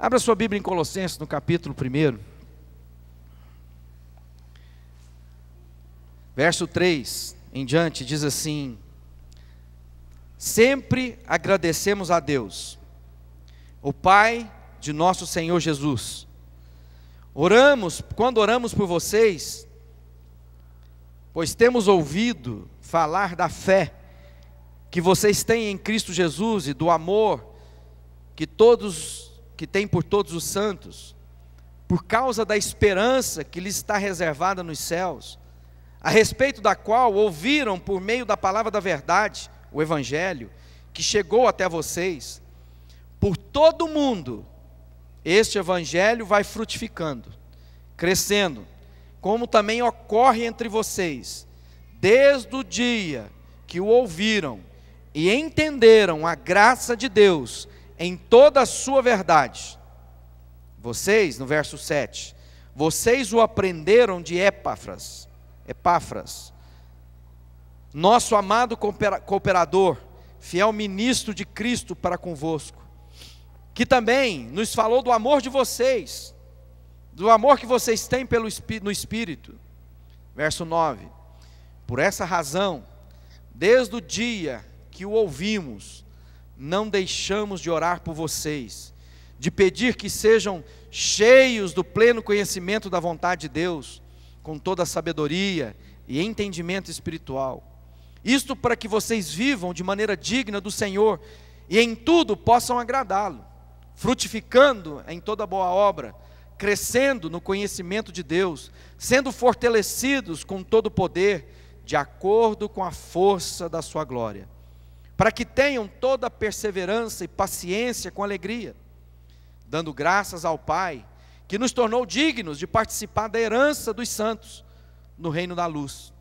Abra sua Bíblia em Colossenses, no capítulo 1. Verso 3 em diante, diz assim: sempre agradecemos a Deus, o Pai de nosso Senhor Jesus. Quando oramos por vocês, pois temos ouvido falar da fé que vocês têm em Cristo Jesus e do amor que têm por todos os santos, por causa da esperança que lhes está reservada nos céus, a respeito da qual ouviram por meio da palavra da verdade, o Evangelho, que chegou até vocês. Por todo o mundo, este Evangelho vai frutificando, crescendo, como também ocorre entre vocês, desde o dia que o ouviram e entenderam a graça de Deus em toda a sua verdade. Vocês, no verso 7, vocês o aprenderam de Epáfras, nosso amado cooperador, fiel ministro de Cristo para convosco, que também nos falou do amor de vocês, do amor que vocês têm no Espírito. Verso 9, por essa razão, desde o dia que o ouvimos, não deixamos de orar por vocês, de pedir que sejam cheios do pleno conhecimento da vontade de Deus, com toda a sabedoria e entendimento espiritual. Isto para que vocês vivam de maneira digna do Senhor e em tudo possam agradá-lo, frutificando em toda boa obra, crescendo no conhecimento de Deus, sendo fortalecidos com todo o poder, de acordo com a força da sua glória, para que tenham toda a perseverança e paciência com alegria, dando graças ao Pai, que nos tornou dignos de participar da herança dos santos no reino da luz,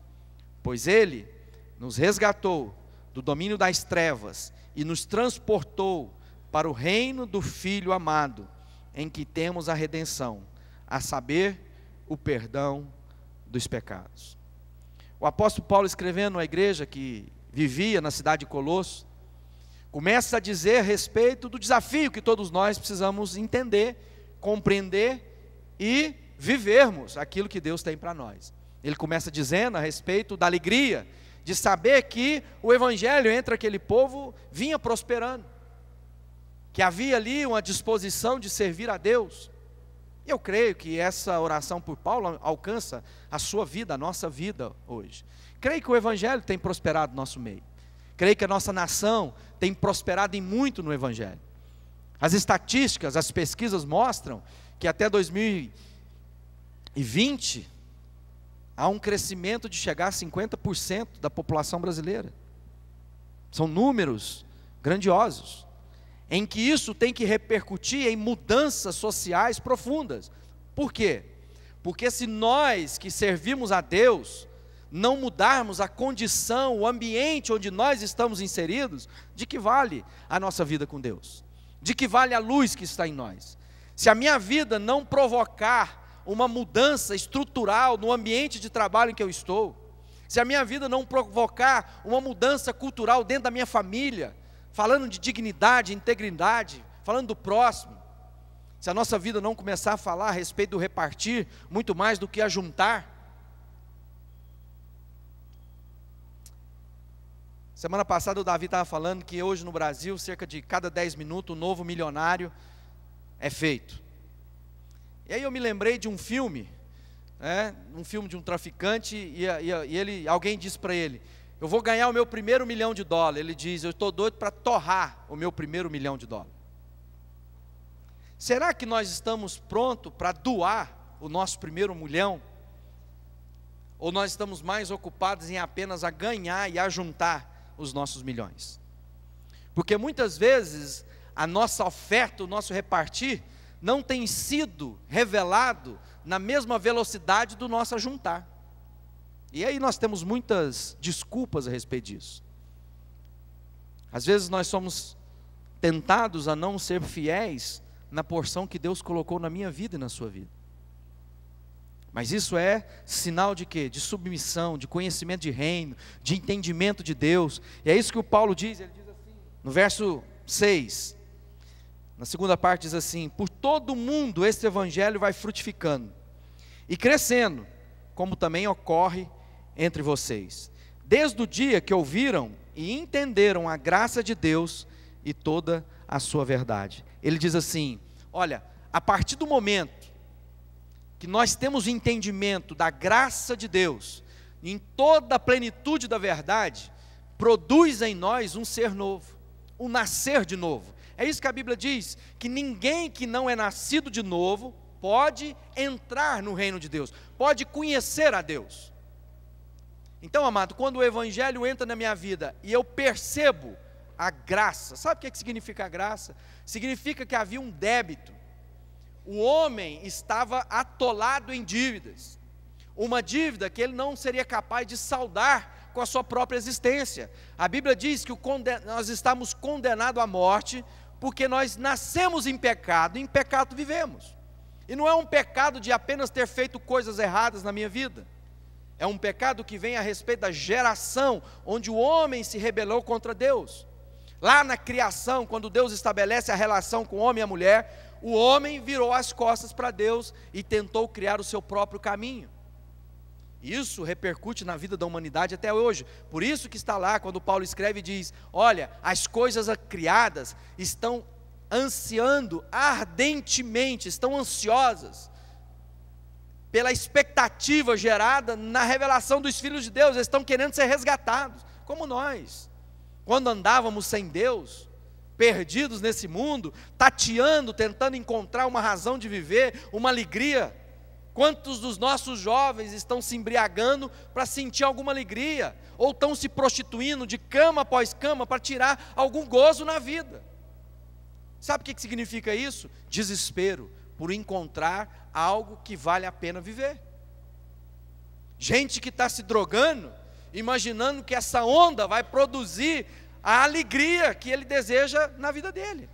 pois Ele nos resgatou do domínio das trevas e nos transportou para o reino do Filho amado, em que temos a redenção, a saber, o perdão dos pecados. O apóstolo Paulo, escrevendo à igreja que vivia na cidade de Colosso, começa a dizer a respeito do desafio que todos nós precisamos entender, compreender e vivermos aquilo que Deus tem para nós. Ele começa dizendo a respeito da alegria de saber que o Evangelho entre aquele povo vinha prosperando, que havia ali uma disposição de servir a Deus. Eu creio que essa oração por Paulo alcança a sua vida, a nossa vida hoje. Creio que o Evangelho tem prosperado no nosso meio. Creio que a nossa nação tem prosperado em muito no Evangelho. As estatísticas, as pesquisas mostram que até 2020 há um crescimento de chegar a 50% da população brasileira. São números grandiosos, em que isso tem que repercutir em mudanças sociais profundas. Por quê? Porque se nós que servimos a Deus não mudarmos a condição, o ambiente onde nós estamos inseridos, de que vale a nossa vida com Deus? De que vale a luz que está em nós? Se a minha vida não provocar uma mudança estrutural no ambiente de trabalho em que eu estou, se a minha vida não provocar uma mudança cultural dentro da minha família, falando de dignidade, integridade, falando do próximo, se a nossa vida não começar a falar a respeito do repartir, muito mais do que a juntar. Semana passada o Davi estava falando que hoje no Brasil, cerca de cada 10 minutos, um novo milionário é feito. E aí eu me lembrei de um filme, um filme de um traficante, alguém disse para ele: eu vou ganhar o meu primeiro $1 milhão. Ele diz: eu estou doido para torrar o meu primeiro $1 milhão. Será que nós estamos prontos para doar o nosso primeiro $1 milhão? Ou nós estamos mais ocupados em apenas a ganhar e a juntar os nossos milhões? Porque muitas vezes a nossa oferta, o nosso repartir, não tem sido revelado na mesma velocidade do nosso ajuntar. E aí nós temos muitas desculpas a respeito disso. Às vezes nós somos tentados a não ser fiéis na porção que Deus colocou na minha vida e na sua vida. Mas isso é sinal de quê? De submissão, de conhecimento de reino, de entendimento de Deus. E é isso que o Paulo diz, ele diz assim, no verso 6: Na segunda parte diz assim: por todo o mundo esse evangelho vai frutificando e crescendo, como também ocorre entre vocês, desde o dia que ouviram e entenderam a graça de Deus e toda a sua verdade. Ele diz assim: olha, a partir do momento que nós temos o entendimento da graça de Deus, em toda a plenitude da verdade, produz em nós um ser novo, um nascer de novo. É isso que a Bíblia diz, que ninguém que não é nascido de novo pode entrar no reino de Deus, pode conhecer a Deus. Então, amado, quando o evangelho entra na minha vida e eu percebo a graça, sabe o que significa a graça? Significa que havia um débito, o homem estava atolado em dívidas, uma dívida que ele não seria capaz de saldar com a sua própria existência. A Bíblia diz que nós estamos condenados à morte, porque nós nascemos em pecado vivemos. E não é um pecado de apenas ter feito coisas erradas na minha vida, é um pecado que vem a respeito da geração, onde o homem se rebelou contra Deus. Lá na criação, quando Deus estabelece a relação com o homem e a mulher, o homem virou as costas para Deus e tentou criar o seu próprio caminho. Isso repercute na vida da humanidade até hoje. Por isso que está lá, quando Paulo escreve e diz: olha, as coisas criadas estão ansiando ardentemente, estão ansiosas pela expectativa gerada na revelação dos filhos de Deus. Eles estão querendo ser resgatados, como nós, quando andávamos sem Deus, perdidos nesse mundo, tateando, tentando encontrar uma razão de viver, uma alegria. Quantos dos nossos jovens estão se embriagando para sentir alguma alegria, ou estão se prostituindo de cama após cama para tirar algum gozo na vida? Sabe o que significa isso? Desespero por encontrar algo que vale a pena viver. Gente que está se drogando, imaginando que essa onda vai produzir a alegria que ele deseja na vida dele.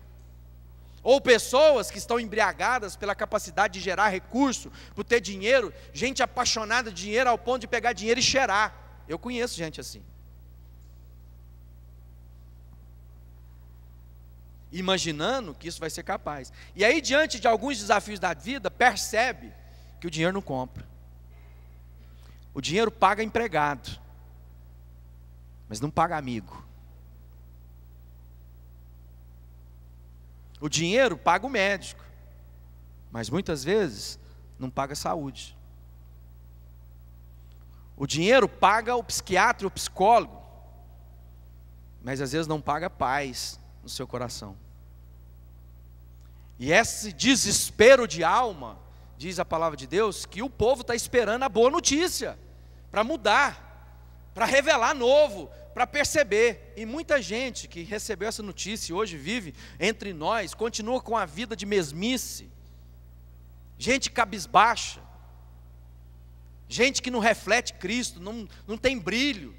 Ou pessoas que estão embriagadas pela capacidade de gerar recurso, por ter dinheiro, gente apaixonada de dinheiro ao ponto de pegar dinheiro e cheirar. Eu conheço gente assim. Imaginando que isso vai ser capaz. E aí, diante de alguns desafios da vida, percebe que o dinheiro não compra. O dinheiro paga empregado, mas não paga amigo. O dinheiro paga o médico, mas muitas vezes não paga a saúde. O dinheiro paga o psiquiatra, o psicólogo, mas às vezes não paga a paz no seu coração. E esse desespero de alma, diz a palavra de Deus, que o povo está esperando a boa notícia, para mudar, para revelar novo, para perceber. E muita gente que recebeu essa notícia e hoje vive entre nós, continua com a vida de mesmice, gente cabisbaixa, gente que não reflete Cristo, não tem brilho,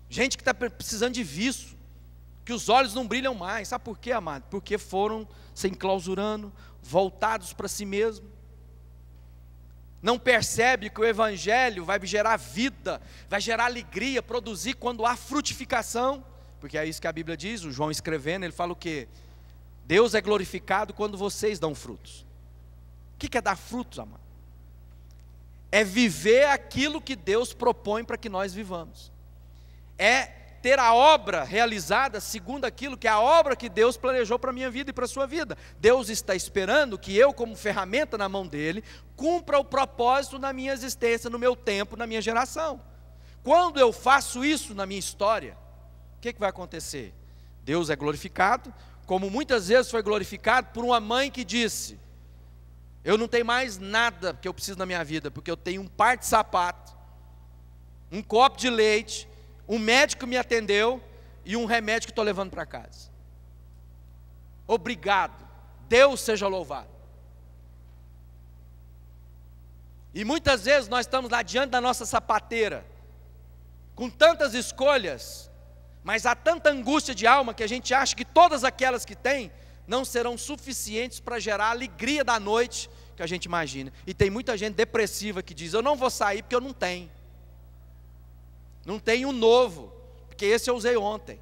gente que está precisando de vício, que os olhos não brilham mais. Sabe por quê, amado? Porque foram se enclausurando, voltados para si mesmo. Não percebe que o evangelho vai gerar vida, vai gerar alegria, produzir quando há frutificação. Porque é isso que a Bíblia diz, o João escrevendo, ele fala o quê? Deus é glorificado quando vocês dão frutos. O que é dar frutos, amado? É viver aquilo que Deus propõe para que nós vivamos. É ter a obra realizada segundo aquilo que é a obra que Deus planejou para a minha vida e para a sua vida. Deus está esperando que eu, como ferramenta na mão dele, cumpra o propósito na minha existência, no meu tempo, na minha geração. Quando eu faço isso na minha história, o que vai acontecer? Deus é glorificado, como muitas vezes foi glorificado por uma mãe que disse: eu não tenho mais nada que eu preciso na minha vida, porque eu tenho um par de sapato, um copo de leite, um médico me atendeu e um remédio que estou levando para casa. Obrigado, Deus seja louvado. E muitas vezes nós estamos lá diante da nossa sapateira, com tantas escolhas, mas há tanta angústia de alma que a gente acha que todas aquelas que tem não serão suficientes para gerar a alegria da noite que a gente imagina. E tem muita gente depressiva que diz: eu não vou sair porque eu não tenho um novo, porque esse eu usei ontem.